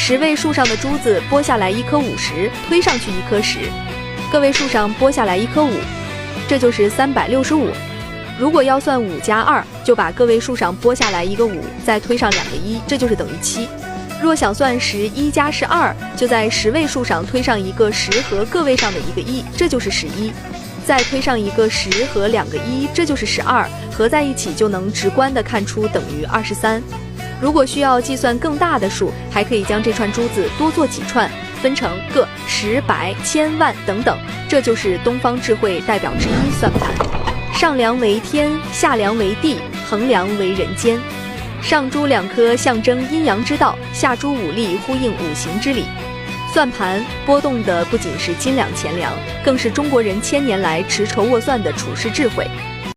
10位数上的珠子拨下来1颗50，推上去1颗10，个位数上拨下来1颗5，这就是365。如果要算5加2，就把个位数上拨下来一个5，再推上2个1，这就是等于7。若想算11加12，就在10位数上推上一个10和个位上的一个1，这就是11，再推上一个10和2个1，这就是12，合在一起就能直观地看出等于23。如果需要计算更大的数，还可以将这串珠子多做几串，分成个、10、百、千、万等等，这就是东方智慧代表之一算盘。上梁为天，下梁为地，横梁为人间。上珠2颗象征阴阳之道，下珠5粒呼应五行之理。算盘拨动的不仅是斤两钱粮，更是中国人1000年来持筹握算的处世智慧。